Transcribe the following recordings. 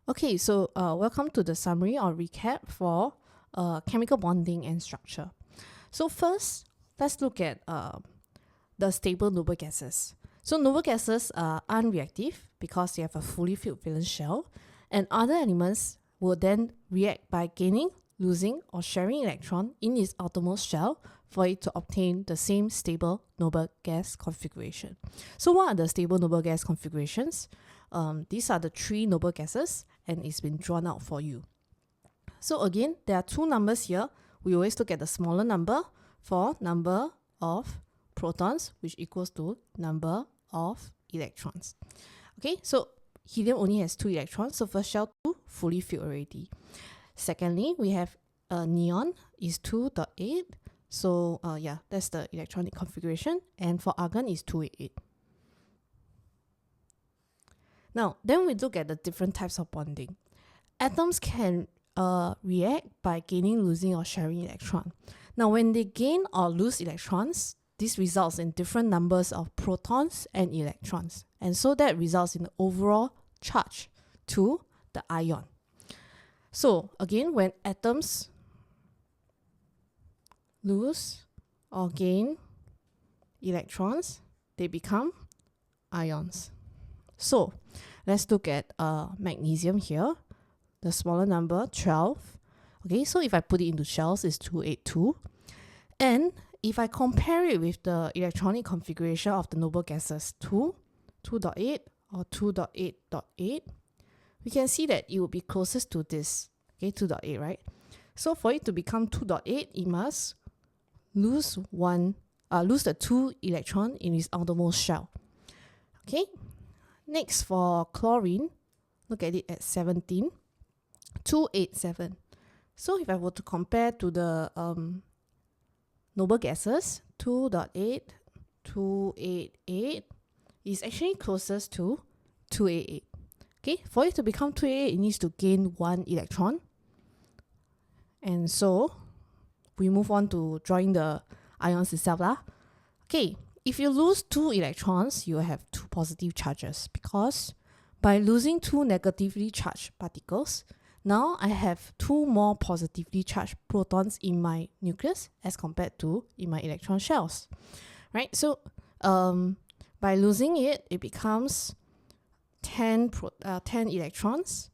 Okay, so welcome to the summary or recap for chemical bonding and structure. So first, let's look at the stable noble gases. So noble gases are unreactive because they have a fully filled valence shell, and other elements will then react by gaining, losing, or sharing electron in its outermost shell for it to obtain the same stable noble gas configuration. So what are the stable noble gas configurations? These are the three noble gases, and it's been drawn out for you. So again, there are two numbers here. We always look at the smaller number for number of protons, which equals to number of electrons. Okay, so helium only has 2 electrons, so first shell 2, fully filled already. Secondly, we have neon is 2.8, so that's the electronic configuration, and for argon is 288. Now, then we look at the different types of bonding. Atoms can react by gaining, losing, or sharing electron. Now, when they gain or lose electrons, this results in different numbers of protons and electrons. And so that results in the overall charge to the ion. So again, when atoms lose or gain electrons, they become ions. So let's look at magnesium here, the smaller number 12. Okay, so if I put it into shells, it's 282. And if I compare it with the electronic configuration of the noble gases 2, 2.8 or 2.8.8, we can see that it will be closest to this, okay, 2.8, right? So for it to become 2.8, it must lose the 2 electron in its outermost shell. Okay, next for chlorine, look at it at 17, 287. So if I were to compare to the noble gases, 2.8, 288 is actually closest to 288. Okay, for it to become 288, it needs to gain 1 electron. And so we move on to drawing the ions itself. Okay, if you lose 2 electrons, you have 2 positive charges, because by losing 2 negatively charged particles, now I have 2 more positively charged protons in my nucleus as compared to in my electron shells, right? So by losing it, it becomes 10 electrons,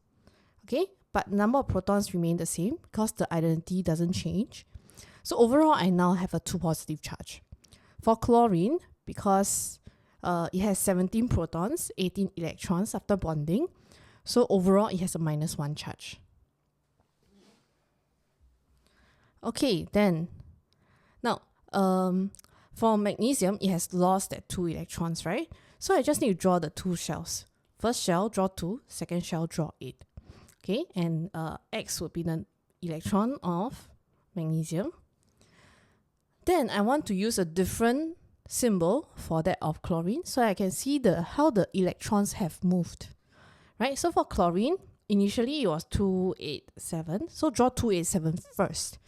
okay? But the number of protons remain the same because the identity doesn't change. So overall, I now have a 2 positive charge. For chlorine, because it has 17 protons, 18 electrons after bonding, so overall, it has a -1 charge. Okay, then, now, for magnesium, it has lost that 2 electrons, right? So I just need to draw the 2 shells. First shell, draw 2. Second shell, draw 8. Okay, and X would be the electron of magnesium. Then I want to use a different symbol for that of chlorine, so I can see how the electrons have moved. Right, so for chlorine, initially it was 287, so draw 287 first.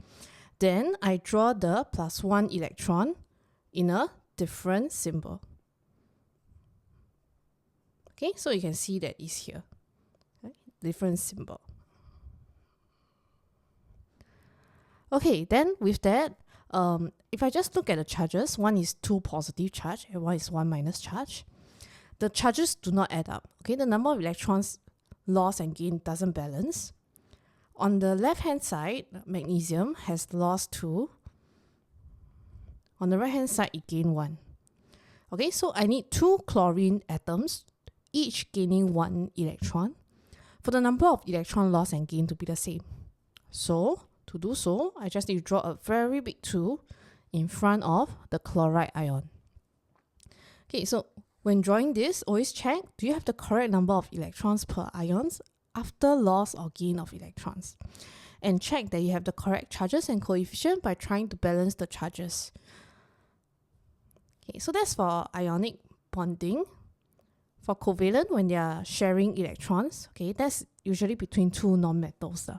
Then I draw the +1 electron in a different symbol. Okay, so you can see that it's here, right? Different symbol. Okay, then with that, if I just look at the charges, one is 2 positive charge and one is 1 minus charge. The charges do not add up. Okay, the number of electrons lost and gained doesn't balance. On the left-hand side, magnesium has lost 2. On the right-hand side, it gained 1. Okay, so I need 2 chlorine atoms, each gaining 1 electron, for the number of electron lost and gained to be the same. So, to do so, I just need to draw a very big 2 in front of the chloride ion. Okay, so when drawing this, always check, do you have the correct number of electrons per ions after loss or gain of electrons? And check that you have the correct charges and coefficient by trying to balance the charges. Okay, so that's for ionic bonding. For covalent, when they are sharing electrons, okay, that's usually between 2 nonmetals.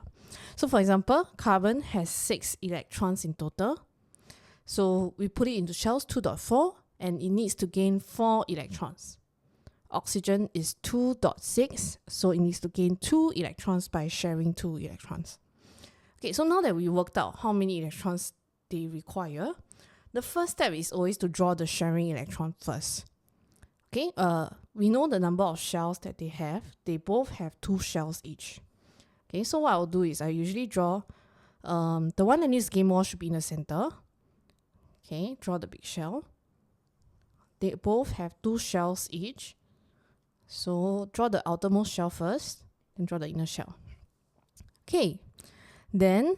So for example, carbon has 6 electrons in total. So we put it into shells 2.4, and it needs to gain 4 electrons. oxygen is 2.6, so it needs to gain 2 electrons by sharing 2 electrons. Okay, so now that we worked out how many electrons they require, the first step is always to draw the sharing electron first. Okay, we know the number of shells that they have. They both have 2 shells each. Okay, so what I'll do is I usually draw the one that needs to gain more should be in the center. Okay, draw the big shell. They both have 2 shells each. So draw the outermost shell first, then draw the inner shell. Okay, then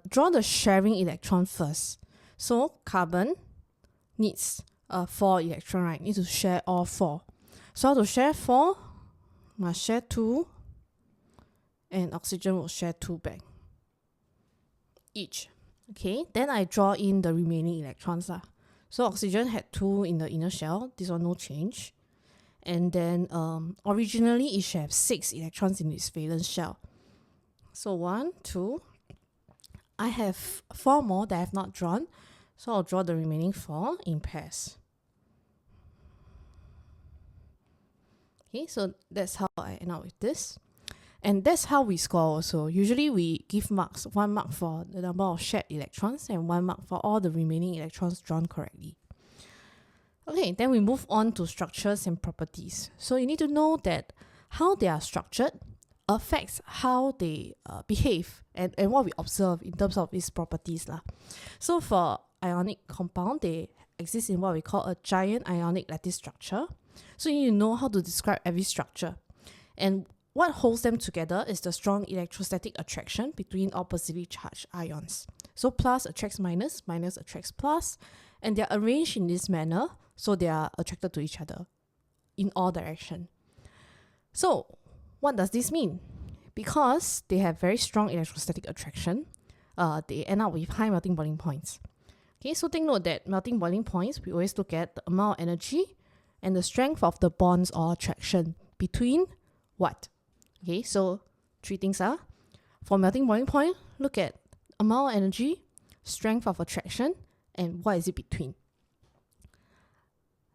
draw the sharing electron first. So carbon needs 4 electron, right? Need to share all 4. So how to share 4? Must share 2, and oxygen will share 2 back each. Okay, then I draw in the remaining electrons. So oxygen had 2 in the inner shell. This one no change. And then originally it should have 6 electrons in its valence shell. So 1, 2. I have 4 more that I have not drawn. So I'll draw the remaining 4 in pairs. Okay, so that's how I end up with this. And that's how we score also. Usually we give marks, 1 mark for the number of shared electrons and 1 mark for all the remaining electrons drawn correctly. Okay, then we move on to structures and properties. So you need to know that how they are structured affects how they behave and what we observe in terms of its properties. So for ionic compound, they exist in what we call a giant ionic lattice structure. So you need to know how to describe every structure. And what holds them together is the strong electrostatic attraction between oppositely charged ions. So plus attracts minus, minus attracts plus, and they are arranged in this manner so they are attracted to each other in all directions. So what does this mean? Because they have very strong electrostatic attraction, they end up with high melting boiling points. Okay, so take note that melting boiling points, we always look at the amount of energy and the strength of the bonds or attraction between what? Okay, so 3 things are. For melting boiling point, look at amount of energy, strength of attraction, and what is it between.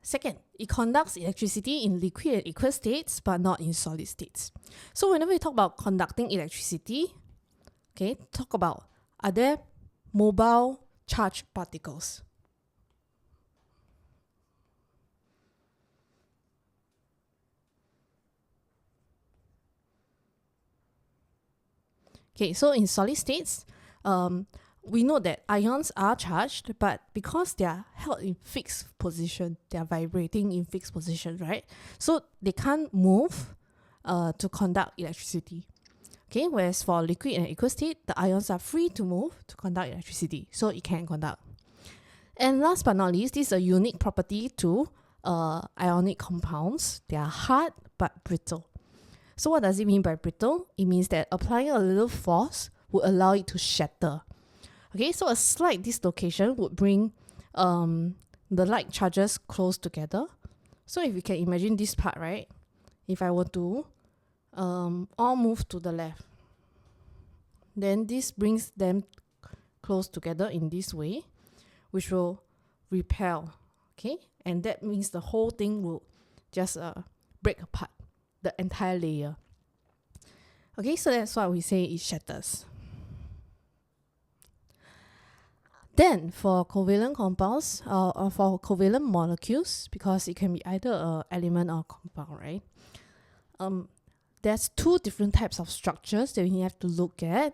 Second, it conducts electricity in liquid and aqueous states, but not in solid states. So whenever we talk about conducting electricity, okay, talk about, are there mobile charged particles? Okay, so in solid states, we know that ions are charged, but because they are held in fixed position, they are vibrating in fixed position, right? So they can't move to conduct electricity. Okay, whereas for liquid and aqueous state, the ions are free to move to conduct electricity, so it can conduct. And last but not least, this is a unique property to ionic compounds. They are hard but brittle. So what does it mean by brittle? It means that applying a little force would allow it to shatter. Okay, so a slight dislocation would bring the like charges close together. So if you can imagine this part, right? If I were to all move to the left, then this brings them close together in this way, which will repel. Okay, and that means the whole thing will just break apart, the entire layer. Okay, so that's why we say it shatters. Then for covalent compounds or for covalent molecules, because it can be either an element or compound, right? There's 2 different types of structures that we have to look at.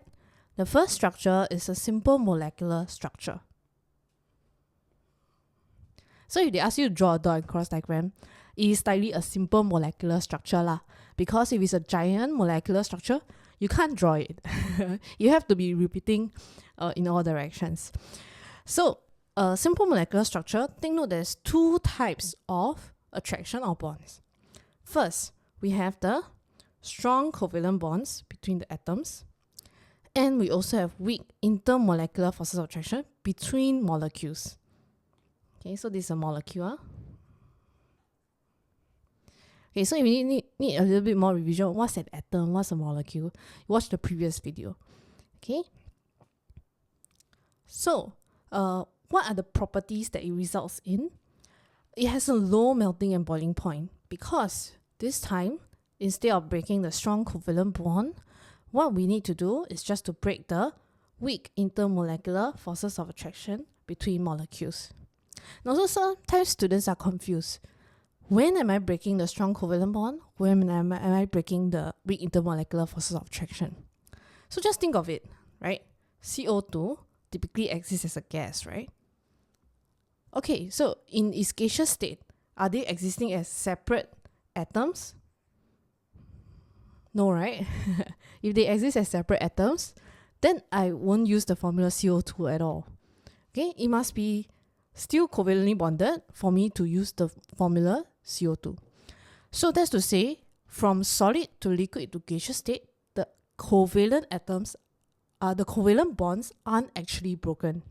The first structure is a simple molecular structure. So if they ask you to draw a dot and cross diagram, it is slightly a simple molecular structure because if it's a giant molecular structure, you can't draw it. You have to be repeating in all directions. So a simple molecular structure, take note there's 2 types of attraction or bonds. First, we have the strong covalent bonds between the atoms, and we also have weak intermolecular forces of attraction between molecules. Okay, so this is a molecule. Okay, so if you need a little bit more revision, what's an atom, what's a molecule, watch the previous video. Okay, so what are the properties that it results in? It has a low melting and boiling point because this time, instead of breaking the strong covalent bond, what we need to do is just to break the weak intermolecular forces of attraction between molecules. Now, so sometimes students are confused. When am I breaking the strong covalent bond? When am I breaking the weak intermolecular forces of attraction? So just think of it, right? CO2 typically exists as a gas, right? Okay, so in its gaseous state, are they existing as separate atoms? No, right? If they exist as separate atoms, then I won't use the formula CO2 at all. Okay, it must be still covalently bonded for me to use the formula CO2. So that's to say, from solid to liquid to gaseous state, the covalent bonds aren't actually broken.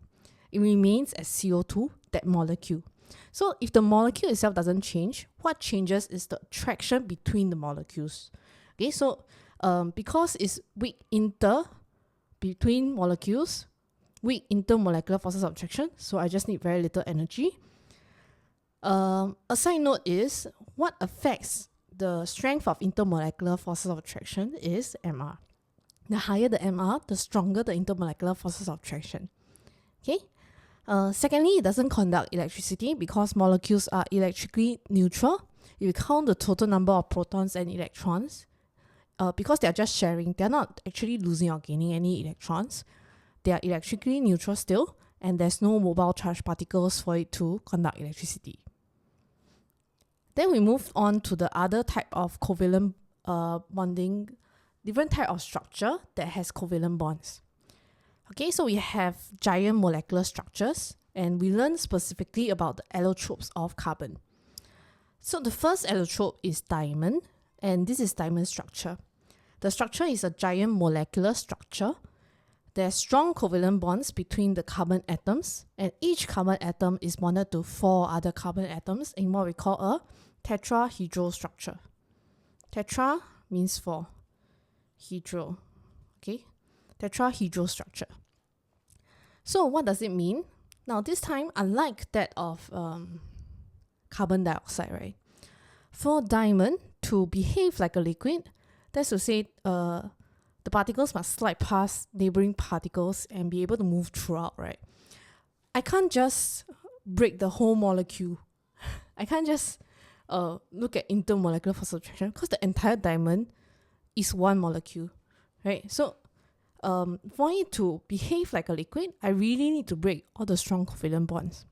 It remains as CO2, that molecule. So if the molecule itself doesn't change, what changes is the attraction between the molecules. Okay, so because it's weak between molecules, weak intermolecular forces of attraction, so I just need very little energy. A side note is, what affects the strength of intermolecular forces of attraction is MR. The higher the MR, the stronger the intermolecular forces of attraction. Okay. Secondly, it doesn't conduct electricity because molecules are electrically neutral. If you count the total number of protons and electrons, because they are just sharing, they are not actually losing or gaining any electrons. They are electrically neutral still, and there's no mobile charge particles for it to conduct electricity. Then we move on to the other type of covalent bonding, different type of structure that has covalent bonds. Okay, so we have giant molecular structures, and we learn specifically about the allotropes of carbon. So the first allotrope is diamond, and this is diamond structure. The structure is a giant molecular structure. There are strong covalent bonds between the carbon atoms, and each carbon atom is bonded to 4 other carbon atoms in what we call a tetrahedral structure. Tetra means 4. Hedral. Okay? Tetrahedral structure. So what does it mean? Now this time, unlike that of carbon dioxide, right? For diamond to behave like a liquid, that's to say the particles must slide past neighboring particles and be able to move throughout, right? I can't just break the whole molecule. I can't just look at intermolecular force of attraction because the entire diamond is one molecule, right? So for it to behave like a liquid, I really need to break all the strong covalent bonds.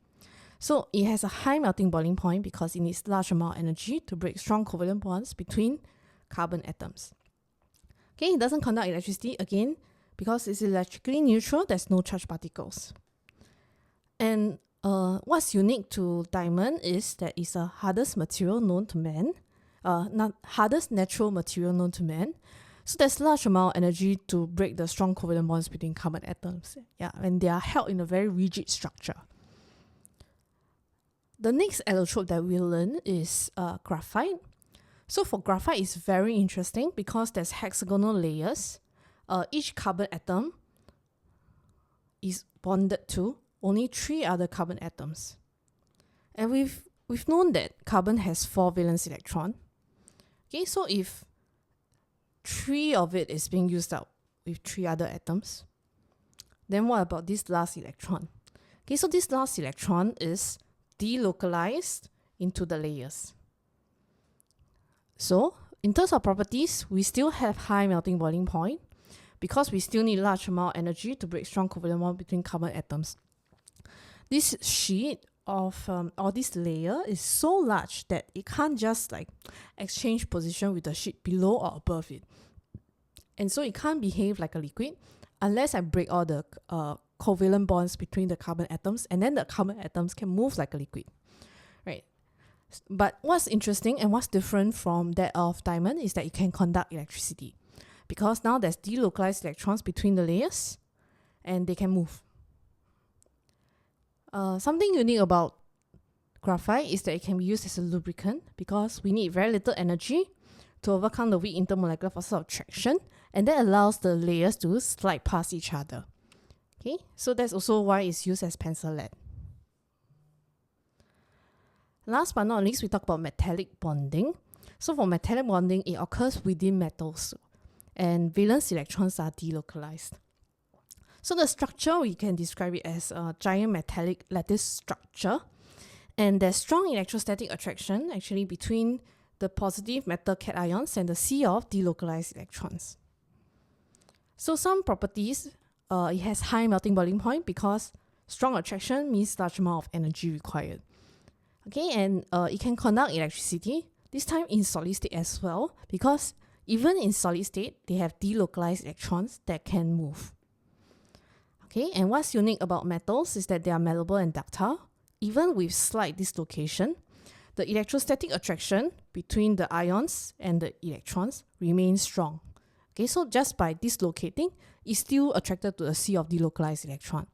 So it has a high melting boiling point because it needs large amount of energy to break strong covalent bonds between carbon atoms. Okay, it doesn't conduct electricity again because it's electrically neutral, there's no charged particles. And what's unique to diamond is that it's the hardest material known to man, hardest natural material known to man. So there's large amount of energy to break the strong covalent bonds between carbon atoms. Yeah, and they are held in a very rigid structure. The next allotrope that we'll learn is graphite. So for graphite, it's very interesting because there's hexagonal layers. Each carbon atom is bonded to only 3 other carbon atoms. And we've known that carbon has 4 valence electrons. Okay, so if 3 of it is being used up with 3 other atoms, then what about this last electron? Okay, so this last electron is delocalized into the layers. So in terms of properties, we still have high melting boiling point because we still need large amount of energy to break strong covalent bond between carbon atoms. This sheet of or this layer is so large that it can't just like exchange position with the sheet below or above it, and so it can't behave like a liquid unless I break all the covalent bonds between the carbon atoms, and then the carbon atoms can move like a liquid, right? But what's interesting and what's different from that of diamond is that it can conduct electricity because now there's delocalized electrons between the layers and they can move. Something unique about graphite is that it can be used as a lubricant because we need very little energy to overcome the weak intermolecular forces of attraction, and that allows the layers to slide past each other. Okay, so that's also why it's used as pencil lead. Last but not least, we talk about metallic bonding. So for metallic bonding, it occurs within metals, and valence electrons are delocalized. So the structure, we can describe it as a giant metallic lattice structure, and there's strong electrostatic attraction actually between the positive metal cations and the sea of delocalized electrons. So some properties, it has high melting boiling point because strong attraction means large amount of energy required. Okay, and it can conduct electricity, this time in solid state as well, because even in solid state, they have delocalized electrons that can move. Okay, and what's unique about metals is that they are malleable and ductile. Even with slight dislocation, the electrostatic attraction between the ions and the electrons remains strong. Okay, so just by dislocating, it's still attracted to a sea of delocalized electron.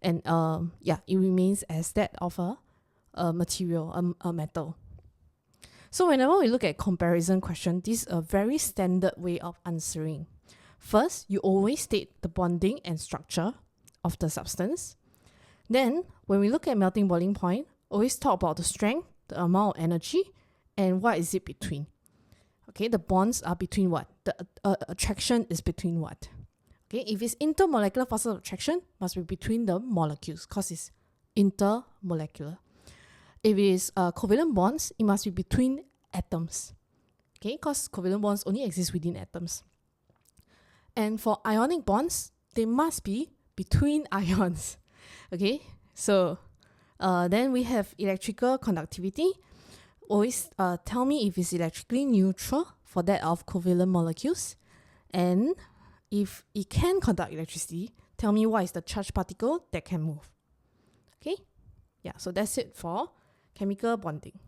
And it remains as that of a material, a metal. So whenever we look at comparison question, this is a very standard way of answering. First, you always state the bonding and structure of the substance. Then, when we look at melting boiling point, always talk about the strength, the amount of energy, and what is it between. Okay, the bonds are between what? The attraction is between what? Okay, if it's intermolecular forces of attraction, must be between the molecules because it's intermolecular. If it is covalent bonds, it must be between atoms. Okay, because covalent bonds only exist within atoms. And for ionic bonds, they must be between ions. Okay, so then we have electrical conductivity. Always tell me if it's electrically neutral for that of covalent molecules. And if it can conduct electricity, tell me what is the charged particle that can move. Okay, yeah, so that's it for chemical bonding.